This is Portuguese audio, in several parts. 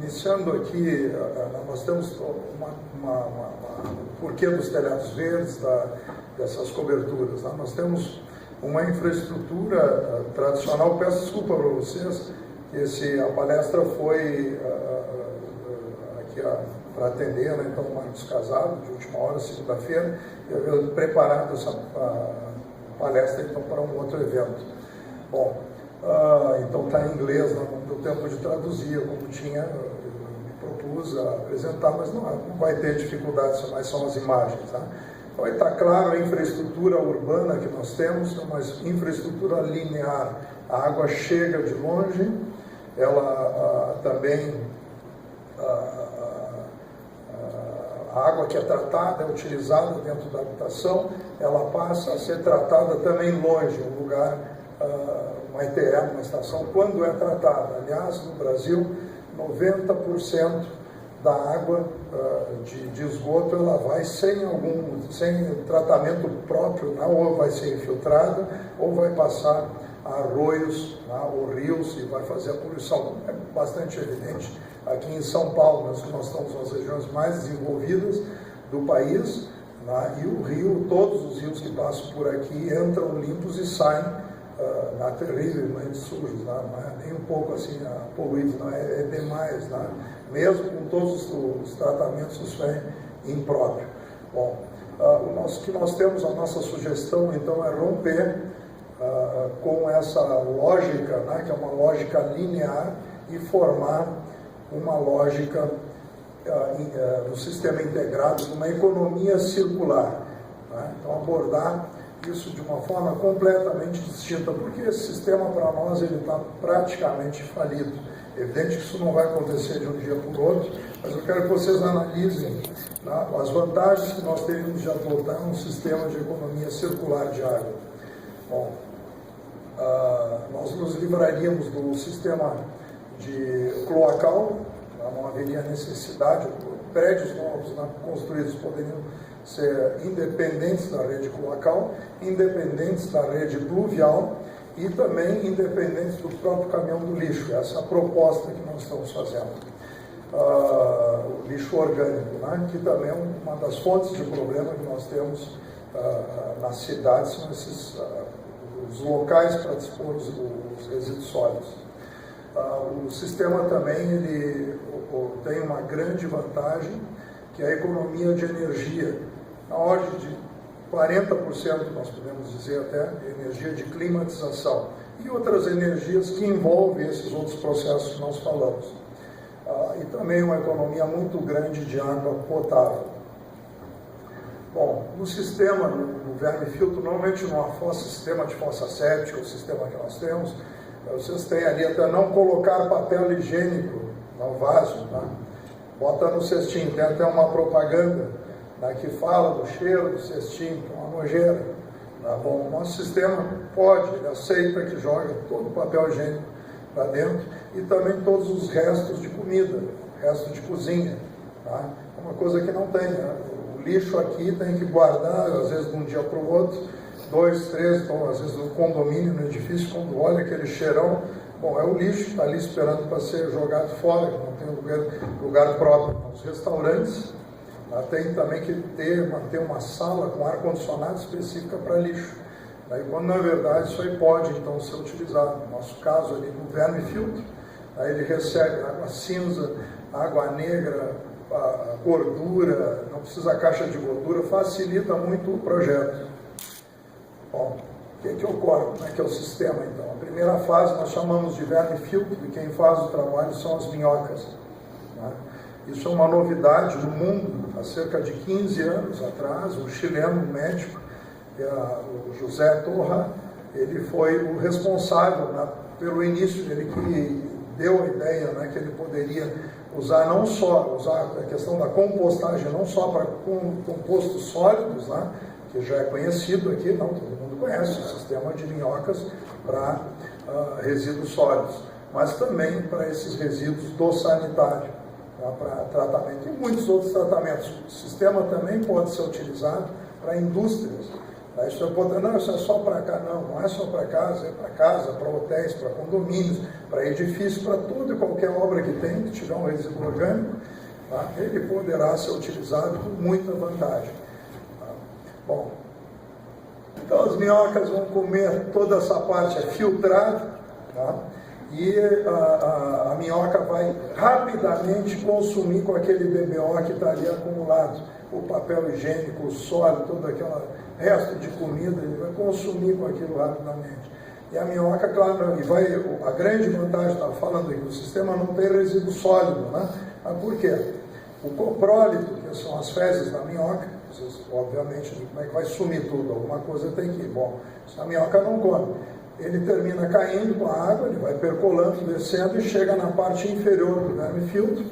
Iniciando aqui, nós temos o porquê dos telhados verdes, dessas coberturas. Nós temos uma infraestrutura tradicional. Peço desculpa para vocês, que a palestra foi aqui para atender, né? Então, o Marcos Casado, de última hora, segunda-feira, eu havia preparado essa palestra então, para um outro evento. Bom, então está em inglês, não deu tempo de traduzir, como tinha, me propus a apresentar, mas não vai ter dificuldades, mas são as imagens. Tá? Então aí está claro a infraestrutura urbana que nós temos, uma infraestrutura linear. A água chega de longe, ela também, a água que é tratada, é utilizada dentro da habitação, ela passa a ser tratada também longe, um lugar, uma ITE, uma estação, quando é tratada. Aliás, no Brasil, 90% da água de esgoto, ela vai sem tratamento próprio, né? Ou vai ser infiltrada, ou vai passar a arroios, né? Ou rios, e vai fazer a poluição. É bastante evidente. Aqui em São Paulo, nós estamos nas regiões mais desenvolvidas do país, né? E o rio, todos os rios que passam por aqui entram limpos e saem terrivelmente sujos, né? Não é nem um pouco assim poluídos, é demais, né? Mesmo com todos os tratamentos, isso é impróprio. Bom, o que nós temos, a nossa sugestão então é romper com essa lógica, né? Que é uma lógica linear, e formar uma lógica do sistema integrado, de uma economia circular, né? Então abordar isso de uma forma completamente distinta, porque esse sistema para nós ele está praticamente falido. É evidente que isso não vai acontecer de um dia para o outro, mas eu quero que vocês analisem, tá, as vantagens que nós teríamos de adotar um sistema de economia circular de água. Bom, nós nos livraríamos do sistema de cloacal, não haveria necessidade, prédios novos, né, construídos poderiam ser independentes da rede cloacal, independentes da rede pluvial e também independentes do próprio caminhão do lixo. Essa é a proposta que nós estamos fazendo. O lixo orgânico, né, que também é uma das fontes de problema que nós temos nas cidades, são os locais para dispor os resíduos sólidos. O sistema também ele tem uma grande vantagem, que é a economia de energia, na ordem de 40%, nós podemos dizer até, energia de climatização, e outras energias que envolvem esses outros processos que nós falamos. E também uma economia muito grande de água potável. Bom, no sistema, no vermifiltro, normalmente num sistema de fossa séptica, o sistema que nós temos, vocês têm ali até não colocar papel higiênico no vaso, tá? Bota no cestinho, tem até uma propaganda, né, que fala do cheiro do cestinho, que é uma nojeira. Tá bom? O nosso sistema pode, ele aceita que joga todo o papel higiênico para dentro e também todos os restos de comida, restos de cozinha. Tá? É uma coisa que não tem, né? O lixo aqui tem que guardar, às vezes de um dia para o outro, 2, 3, então, às vezes no condomínio, no edifício, quando olha aquele cheirão, bom, é o lixo que está ali esperando para ser jogado fora, que não tem lugar próprio. Os restaurantes tem também que manter uma sala com ar-condicionado específica para lixo. Daí, quando na verdade isso aí pode então ser utilizado. No nosso caso ali no vermifiltro, aí ele recebe água cinza, água negra, gordura, não precisa caixa de gordura, facilita muito o projeto. Bom, o que ocorre? Como é que é o sistema então? A primeira fase nós chamamos de vermifiltro, e quem faz o trabalho são as minhocas. Né? Isso é uma novidade no mundo. Há cerca de 15 anos atrás, um chileno médico, o José Torra, ele foi o responsável, né, pelo início, ele que deu a ideia, né, que ele poderia usar a questão da compostagem, não só para compostos sólidos, né, que já é conhecido aqui, não, todo mundo conhece o sistema de minhocas para resíduos sólidos, mas também para esses resíduos do sanitário, para tratamento e muitos outros tratamentos. O sistema também pode ser utilizado para indústrias, Aí você pode, não, isso é só para cá. Não, não é só para casa, para hotéis, para condomínios, para edifícios, para toda e qualquer obra que tem, que tiver um resíduo orgânico, tá? Ele poderá ser utilizado com muita vantagem. Tá? Bom, então as minhocas vão comer toda essa parte, é filtrado, tá? E a minhoca vai rapidamente consumir com aquele DBO que está ali acumulado, o papel higiênico, o sólido, todo aquele resto de comida, ele vai consumir com aquilo rapidamente. E a minhoca, claro, a grande vantagem, estava falando aqui, o sistema não tem resíduo sólido, né? Mas por quê? O coprólito, que são as fezes da minhoca, vocês, obviamente, como é que vai sumir tudo? Alguma coisa tem que ir. Bom, se a minhoca não come, ele termina caindo com a água, ele vai percolando, descendo e chega na parte inferior do vermifiltro,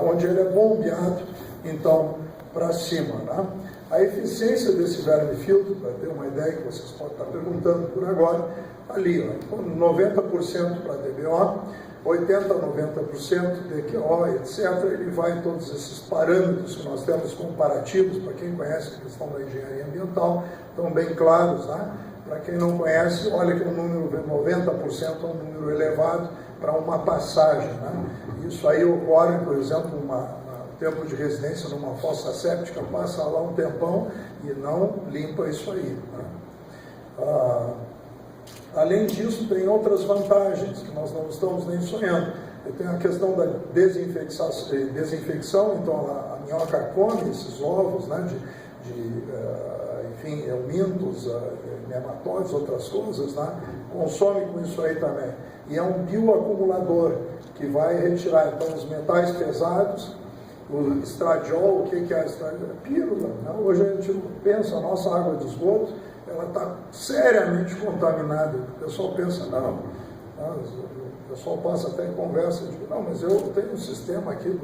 onde ele é bombeado, então, para cima. Né? A eficiência desse vermifiltro, para ter uma ideia que vocês podem estar perguntando por agora, ali, ó, 90% para DBO, 80% a 90% DQO, etc. Ele vai em todos esses parâmetros que nós temos comparativos, para quem conhece a questão da engenharia ambiental, estão bem claros, né? Para quem não conhece, olha que o número 90% é um número elevado para uma passagem. Né? Isso aí ocorre, por exemplo, tempo de residência numa fossa séptica, passa lá um tempão e não limpa isso aí. Né? Além disso, tem outras vantagens que nós não estamos nem sonhando. Tem a questão da desinfecção, então a minhoca come esses ovos, né, enfim, eumintos, nematóides, outras coisas, né? Consome com isso aí também. E é um bioacumulador que vai retirar, então, os metais pesados, o estradiol. O que é estradiol? É pílula. Né? Hoje a gente pensa, a nossa água de esgoto, ela está seriamente contaminada. O pessoal pensa, não, o pessoal passa até em conversa, de, não, mas eu tenho um sistema aqui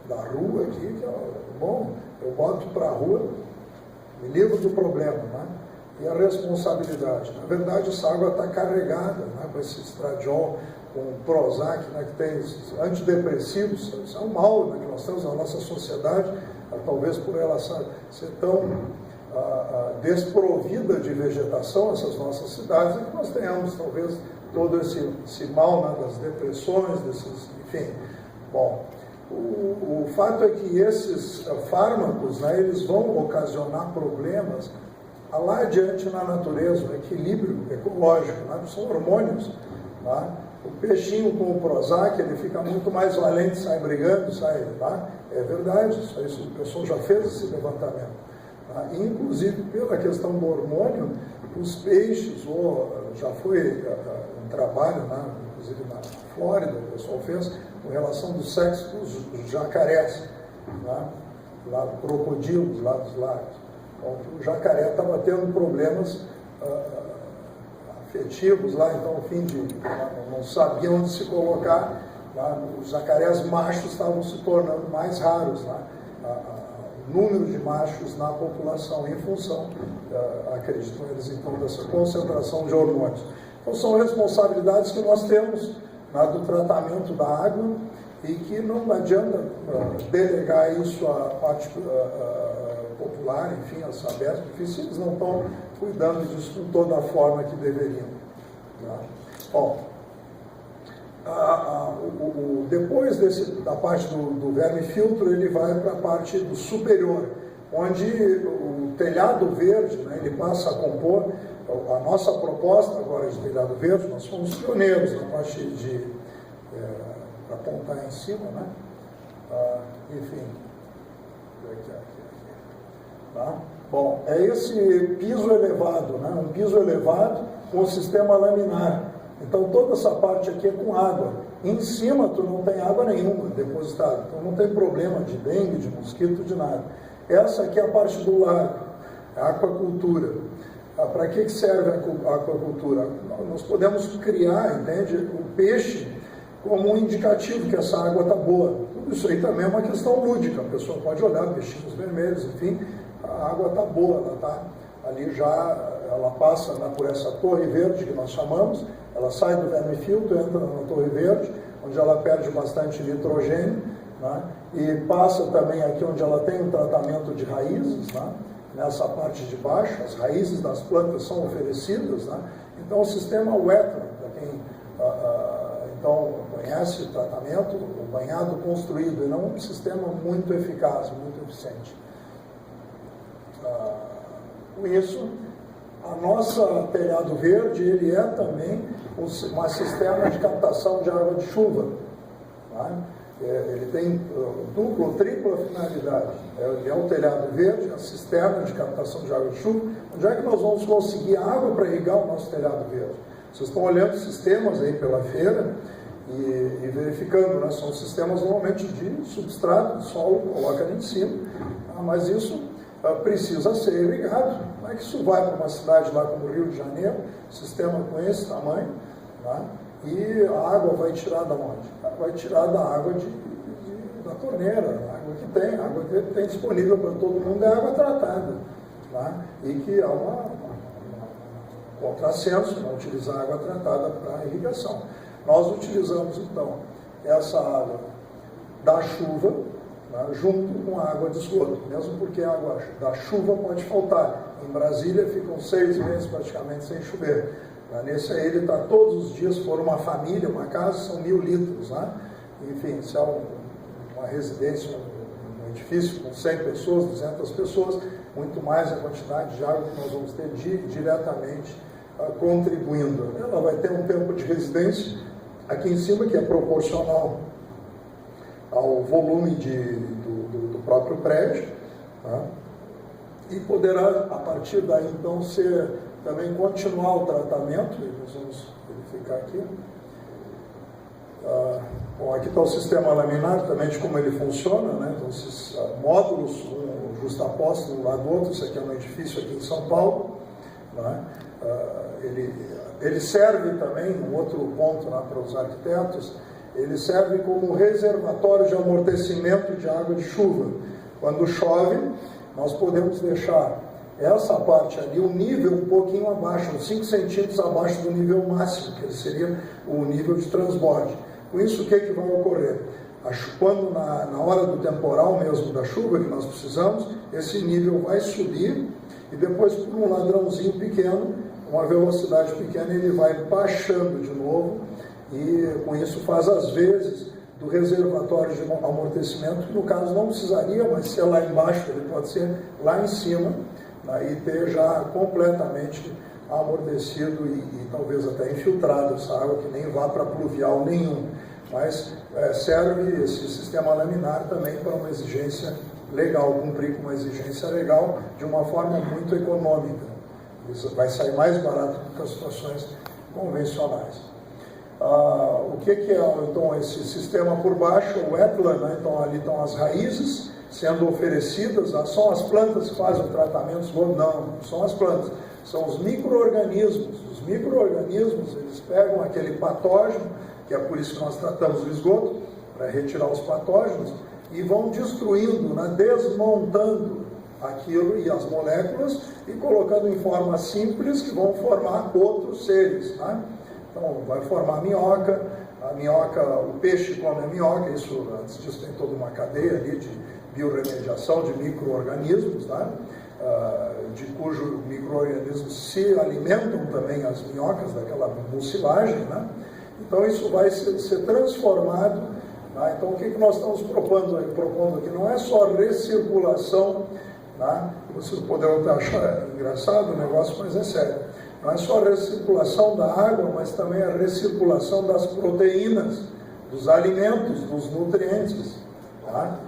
da rua, aqui, que é bom, eu boto para a rua, me livro do problema, né? E a responsabilidade. Na verdade, essa água está carregada, né, com esse estradiol, com o Prozac, né, que tem antidepressivos. Isso é um mal, né, que nós temos na nossa sociedade, talvez por ela ser tão desprovida de vegetação, essas nossas cidades, é que nós tenhamos talvez todo esse mal, né, das depressões, enfim. Bom, o fato é que esses fármacos, né, eles vão ocasionar problemas lá adiante na natureza, o equilíbrio ecológico, né, são hormônios. Tá? O peixinho com o Prozac, ele fica muito mais valente, sai brigando, tá? É verdade, isso o pessoal já fez esse levantamento. Tá? Inclusive, pela questão do hormônio, os peixes, já foi um trabalho, né, inclusive na Flórida, o pessoal fez, com relação do sexo dos jacarés, né, lá do crocodilos, lá dos lagos. Então, o jacaré estava tendo problemas afetivos lá, então, ao fim de não sabia onde se colocar, lá, os jacarés machos estavam se tornando mais raros, né, o número de machos na população, em função, acreditam eles, então, dessa concentração de hormônios. Então, são responsabilidades que nós temos, né, do tratamento da água, e que não adianta delegar isso à parte popular, enfim, aos abertos, porque se eles não estão cuidando disso com toda a forma que deveriam. Tá? Bom, depois da parte do vermifiltro, ele vai para a parte do superior, onde o telhado verde, né, ele passa a compor. A nossa proposta agora de telhado verde, nós fomos pioneiros na parte de apontar em cima, né? Enfim, tá? Bom, é esse piso elevado, né? Um piso elevado com o sistema laminar. Então toda essa parte aqui é com água. Em cima tu não tem água nenhuma depositada, então não tem problema de dengue, de mosquito, de nada. Essa aqui é a parte do lago, a aquacultura. Para que serve a aquacultura? Nós podemos criar, entende, o peixe como um indicativo que essa água está boa. Tudo isso aí também é uma questão lúdica. A pessoa pode olhar peixinhos vermelhos, enfim, a água está boa, ela está ali já, ela passa, né, por essa torre verde que nós chamamos, ela sai do vermifiltro, entra na torre verde, onde ela perde bastante nitrogênio, né, e passa também aqui onde ela tem um tratamento de raízes, né, nessa parte de baixo, as raízes das plantas são oferecidas, né? Então o sistema wetland, para quem então conhece o tratamento, o banhado construído, ele é um sistema muito eficaz, muito eficiente. Com isso, a nossa telhado verde, ele é também um sistema de captação de água de chuva. Tá? Ele tem dupla ou tripla finalidade. Ele é um telhado verde, é um sistema de captação de água de chuva. Onde é que nós vamos conseguir água para irrigar o nosso telhado verde? Vocês estão olhando sistemas aí pela feira e verificando, né? São sistemas normalmente de substrato, de solo, coloca ali em cima, mas isso precisa ser irrigado. Como é que isso vai para uma cidade lá como o Rio de Janeiro, sistema com esse tamanho, né? E a água vai tirar da onde? Vai tirar da água da torneira, a água que tem, a água que tem disponível para todo mundo é água tratada, né? E que há um contrassenso não utilizar água tratada para irrigação. Nós utilizamos então essa água da chuva, né, junto com a água de esgoto, mesmo porque a água da chuva pode faltar. Em Brasília ficam 6 meses praticamente sem chover. Nesse aí ele está todos os dias, por uma família, uma casa, são 1.000 litros. Né? Enfim, se é uma residência, um edifício com 100 pessoas, 200 pessoas, muito mais a quantidade de água que nós vamos ter diretamente contribuindo. Ela vai ter um tempo de residência aqui em cima, que é proporcional ao volume do próprio prédio, tá? E poderá, a partir daí, então, também continuar o tratamento, e nós vamos verificar aqui. Bom, aqui está o sistema laminar, também de como ele funciona, né? Então, esses módulos, um justaposto de um lado do outro. Isso aqui é um edifício aqui em São Paulo, né? Ele serve também, um outro ponto lá para os arquitetos, ele serve como reservatório de amortecimento de água de chuva. Quando chove, nós podemos deixar essa parte ali, o nível um pouquinho abaixo, uns 5 centímetros abaixo do nível máximo, que seria o nível de transborde. Com isso, o que vai ocorrer? Quando na hora do temporal mesmo da chuva que nós precisamos, esse nível vai subir e depois, por um ladrãozinho pequeno, uma velocidade pequena, ele vai baixando de novo e com isso faz as vezes do reservatório de amortecimento, que no caso não precisaria, mas ser lá embaixo, ele pode ser lá em cima, né, e ter já completamente amortecido e talvez até infiltrado essa água, que nem vá para pluvial nenhum. Mas serve esse sistema laminar também para uma exigência legal, cumprir com uma exigência legal de uma forma muito econômica. Isso vai sair mais barato do que as situações convencionais. O que é então esse sistema por baixo, o wetland, né? Então ali estão as raízes sendo oferecidas, são as plantas que fazem o tratamento? Não são as plantas, são os micro-organismos. Os micro-organismos, eles pegam aquele patógeno, que é por isso que nós tratamos o esgoto, para retirar os patógenos, e vão destruindo, né? Desmontando aquilo e as moléculas e colocando em forma simples que vão formar outros seres, né? Então vai formar a minhoca, o peixe come a minhoca, isso antes disso tem toda uma cadeia ali de biorremediação de micro-organismos, né? De cujo micro-organismos se alimentam também as minhocas daquela mucilagem, né? Então isso vai ser transformado, né? Então o que nós estamos propondo aqui não é só recirculação, né? Vocês poderão até achar engraçado o negócio, mas é sério. Não é só a recirculação da água, mas também a recirculação das proteínas, dos alimentos, dos nutrientes. Tá?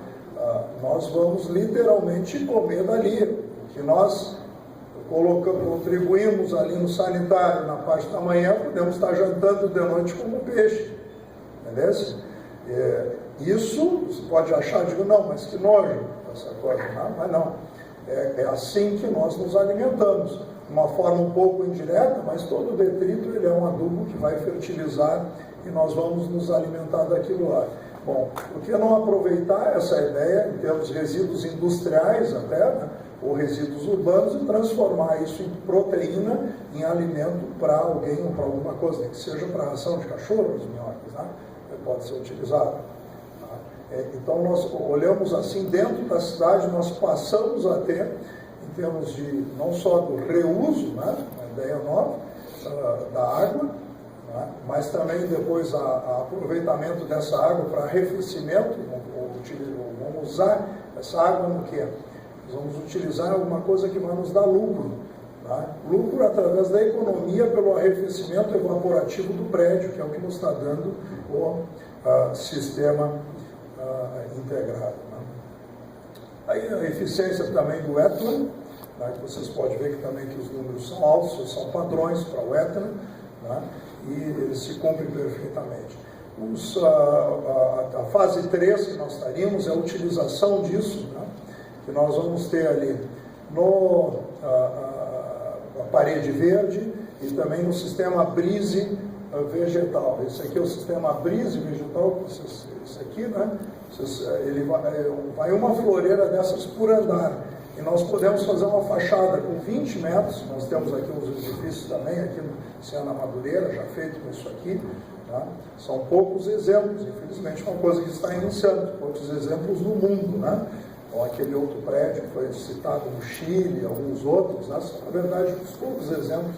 Nós vamos literalmente comer dali. O que nós contribuímos ali no sanitário, na parte da manhã, podemos estar jantando de noite como peixe. Beleza? Isso você pode achar, digo, não, mas que nojo essa coisa. Não, mas não. É assim que nós nos alimentamos. De uma forma um pouco indireta, mas todo o detrito ele é um adubo que vai fertilizar e nós vamos nos alimentar daquilo lá. Bom, por que não aproveitar essa ideia em termos de resíduos industriais até, né, ou resíduos urbanos, e transformar isso em proteína, em alimento para alguém ou para alguma coisa, que seja para a ração de cachorros, minhocas, né, pode ser utilizado. Então nós olhamos assim, dentro da cidade nós passamos a ter, em termos de não só do reuso, né, uma ideia nova, da água, né, mas também depois a aproveitamento dessa água para arrefecimento. Vamos usar essa água no quê? Nós vamos utilizar alguma coisa que vai nos dar lucro. Tá? Lucro através da economia pelo arrefecimento evaporativo do prédio, que é o que nos está dando o sistema integrado. Né? Aí a eficiência também do Etna, né, que vocês podem ver que também que os números são altos, são padrões para o Etna, né, e eles se cumprem perfeitamente. A fase 3 que nós estaríamos é a utilização disso, né, que nós vamos ter ali a parede verde e também no sistema brise vegetal. Esse aqui é o sistema brise vegetal, esse aqui, né? Ele vai uma floreira dessas por andar. E nós podemos fazer uma fachada com 20 metros. Nós temos aqui uns edifícios também, aqui no Siena Madureira, já feito com isso aqui. Tá? São poucos exemplos, infelizmente, uma coisa que está iniciando, poucos exemplos no mundo, né? Ou aquele outro prédio que foi citado no Chile, alguns outros, né? São, na verdade, os poucos exemplos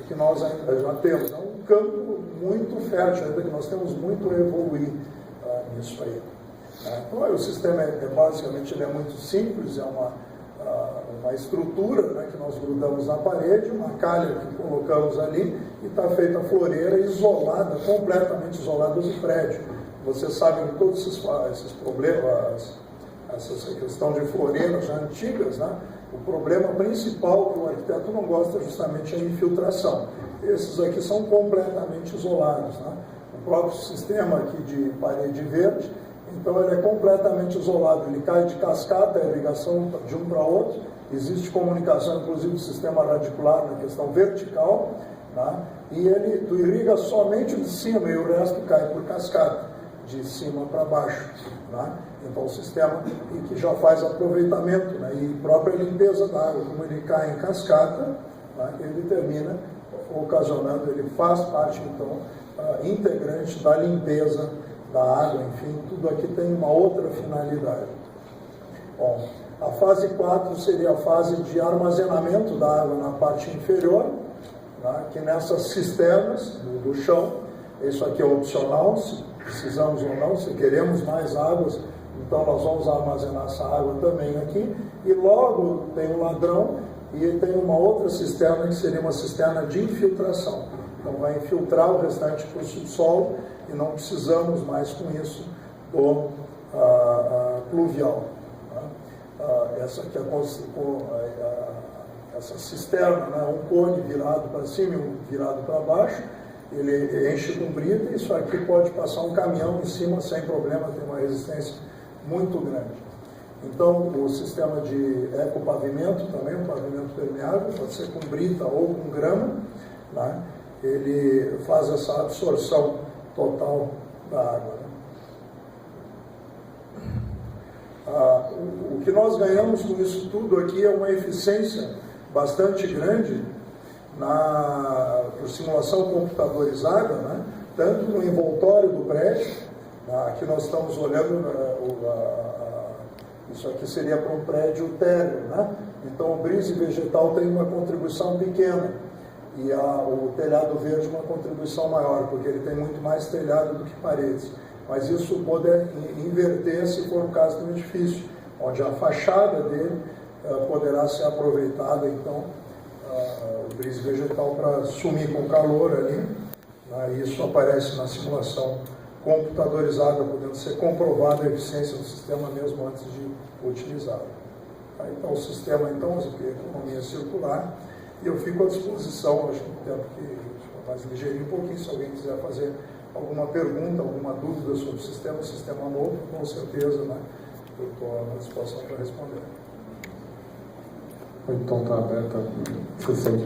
que nós ainda já temos. É um campo muito fértil, ainda que nós temos muito a evoluir nisso aí. Então, o sistema basicamente ele é muito simples, é uma estrutura, né, que nós grudamos na parede, uma calha que colocamos ali e está feita a floreira isolada, completamente isolada do prédio. Vocês sabem que todos esses problemas, essa questão de floreiras já antigas, né, o problema principal que o arquiteto não gosta é justamente a infiltração. Esses aqui são completamente isolados. Né? O próprio sistema aqui de parede verde, então ele é completamente isolado, ele cai de cascata, é ligação de um para outro, existe comunicação, inclusive do sistema radicular na questão vertical, né? E ele irriga somente de cima e o resto cai por cascata, de cima para baixo. Né? Então o sistema que já faz aproveitamento, né? E própria limpeza da água, como ele cai em cascata, né? Ele termina ocasionando, ele faz parte então integrante da limpeza da água, enfim, tudo aqui tem uma outra finalidade. Bom, a fase 4 seria a fase de armazenamento da água na parte inferior, né, que nessas cisternas do chão, isso aqui é opcional, se precisamos ou não, se queremos mais águas, então nós vamos armazenar essa água também aqui, e logo tem um ladrão e tem uma outra cisterna que seria uma cisterna de infiltração. Então vai infiltrar o restante para o subsolo e não precisamos mais com isso do pluvial. Essa aqui essa cisterna, né, um cone virado para cima e um virado para baixo, ele enche com brita e isso aqui pode passar um caminhão em cima sem problema, tem uma resistência muito grande. Então, o sistema de ecopavimento também, um pavimento permeável, pode ser com brita ou com grama, né? Ele faz essa absorção total da água. Né? O que nós ganhamos com isso tudo aqui é uma eficiência bastante grande por simulação computadorizada, né? Tanto no envoltório do prédio, aqui nós estamos olhando, isso aqui seria para um prédio térreo, né? Então o brise vegetal tem uma contribuição pequena e o telhado verde uma contribuição maior, porque ele tem muito mais telhado do que paredes. Mas isso pode inverter se for o caso do edifício, onde a fachada dele poderá ser aproveitada, então, o brise vegetal para sumir com calor ali. Né? Isso aparece na simulação computadorizada, podendo ser comprovada a eficiência do sistema mesmo antes de utilizá-lo. Então, o sistema, então, a economia circular, e eu fico à disposição, acho que no tempo que mais ligeirinho um pouquinho, se alguém quiser fazer alguma pergunta, alguma dúvida sobre o sistema novo, com certeza, né, eu estou à disposição para responder. Então está aberta a sessão de